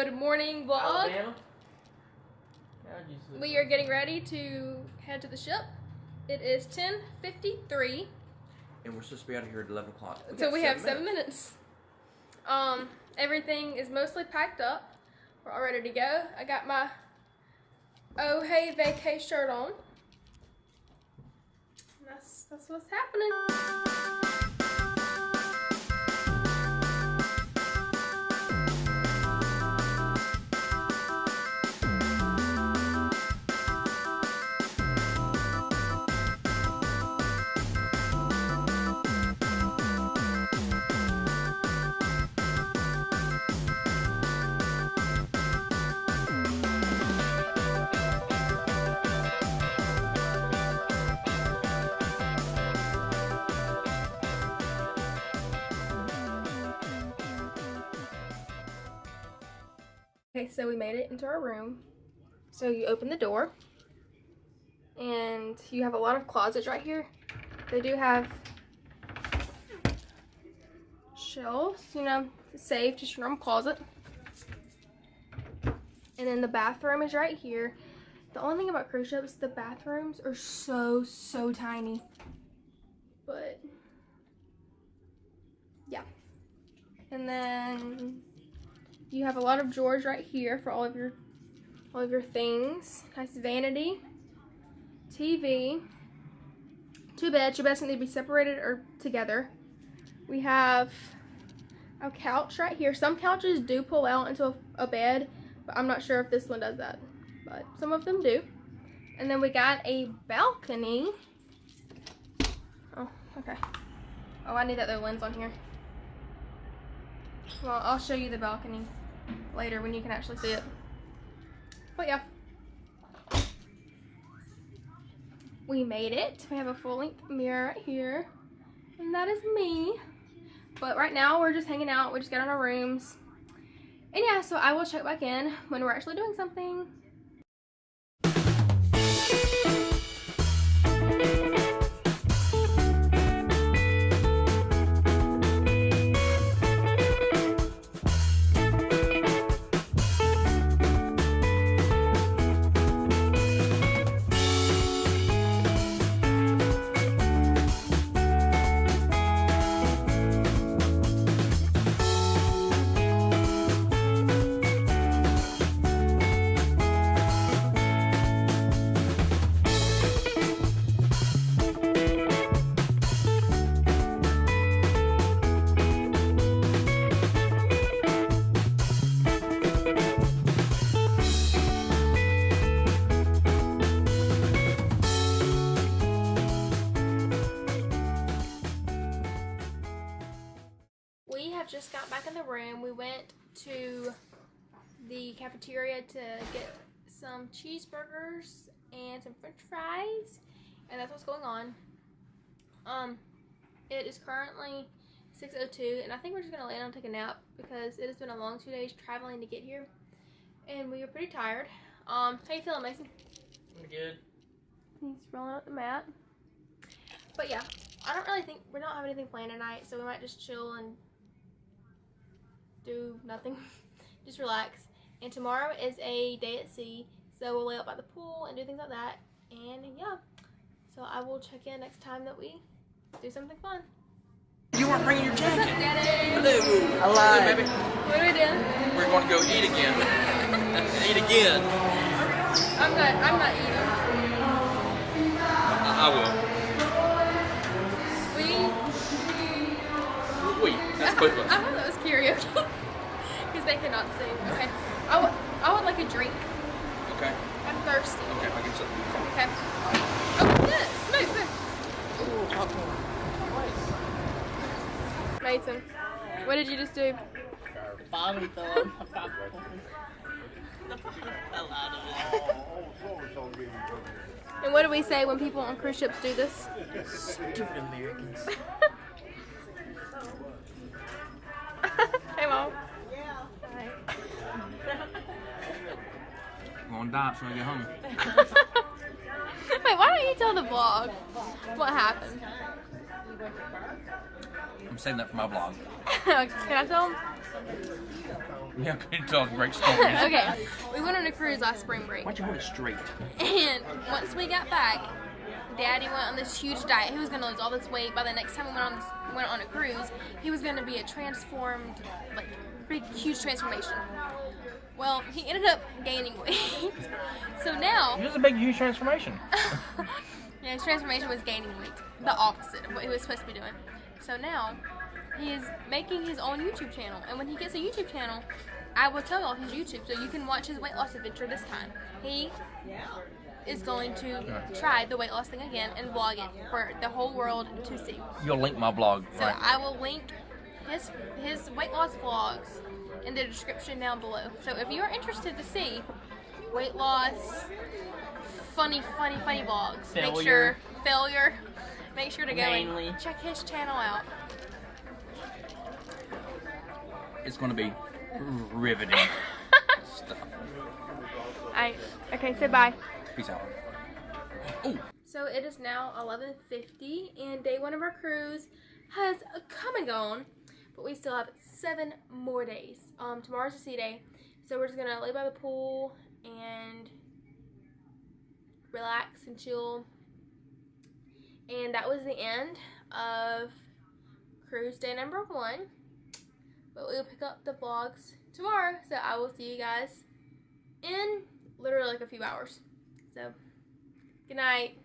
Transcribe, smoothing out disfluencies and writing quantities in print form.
Good morning vlog. We are getting ready to head to the ship. It is 10:53. And we're supposed to be out of here at 11 o'clock. So we have 7 minutes. Everything is mostly packed up. We're all ready to go. I got my Oh Hey Vacay shirt on. That's what's happening. Okay, so we made it into our room. So you open the door and you have a lot of closets right here. They do have shelves, you know, safe, just your normal closet. And then the bathroom is right here. The only thing about cruise ships, the bathrooms are so tiny. But yeah. And then you have a lot of drawers right here for all of your things. Nice vanity, TV, two beds. Your beds can either be separated or together. We have a couch right here. Some couches do pull out into a bed, but I'm not sure if this one does that. But some of them do. And then we got a balcony. Oh, okay. Oh, I need that other lens on here. Well, I'll show you the balcony later when you can actually see it. But yeah, we made it. We have a full-length mirror right here, and that is me. But right now we're just hanging out. We just got in our rooms, and yeah, so I will check back in when we're actually doing something. We have just got back in the room. We went to the cafeteria to get some cheeseburgers and some french fries, and that's what's going on. It is currently 6:02, and I think we're just gonna lay down and take a nap because it has been a long 2 days traveling to get here, and we are pretty tired. How you feeling, Mason? I'm good. He's rolling up the mat. But yeah, I don't really think we don't have anything planned tonight, so we might just chill and do nothing. Just relax. And tomorrow is a day at sea, so we'll lay out by the pool and do things like that. And yeah, so I will check in next time that we do something fun. You weren't bringing your jacket. What's up, Daddy? Hello. Hello, baby. What are we doing? We're going to go eat again. Eat again. I'm not eating. I will. That's both of us. I thought that was karaoke. Because they cannot sing. Okay. I would like a drink. Okay. I'm thirsty. Okay, I'll get something. Okay. Oh, yes. Mason. Ooh, popcorn. Mason, what did you just do? Bobby fell on my popcorn. The bottom fell out of it. And what do we say when people on cruise ships do this? Stupid Americans. Hey, Mom. Yeah. I'm going to die so I get home. Wait, why don't you tell the vlog what happened? I'm saving that for my vlog. Can I tell them? Yeah, I'm going to tell great stories. Okay. We went on a cruise last spring break. Why'd you hold it straight? And once we got back, Daddy went on this huge diet. He was going to lose all this weight. By the next time we went on a cruise, he was going to be a transformed, like, big, huge transformation. Well, he ended up gaining weight. So now... It was a big, huge transformation. Yeah, his transformation was gaining weight. The opposite of what he was supposed to be doing. So now, he is making his own YouTube channel. And when he gets a YouTube channel, I will tell y'all his YouTube so you can watch his weight loss adventure this time. He is going to try the weight loss thing again and vlog it for the whole world to see. You'll link my vlog, So right? I will link his weight loss vlogs in the description down below. So if you're interested to see weight loss, funny vlogs, Failure. make sure to go Mainly. and check his channel out. It's going to be riveting stuff. Okay, say bye. Peace out. Oh, So it is now 11:50 and day one of our cruise has come and gone, but we still have 7 more days. Tomorrow's a sea day, so we're just gonna lay by the pool and relax and chill. And that was the end of cruise day number 1. But we'll pick up the vlogs tomorrow, so I will see you guys in literally like a few hours. So, good night.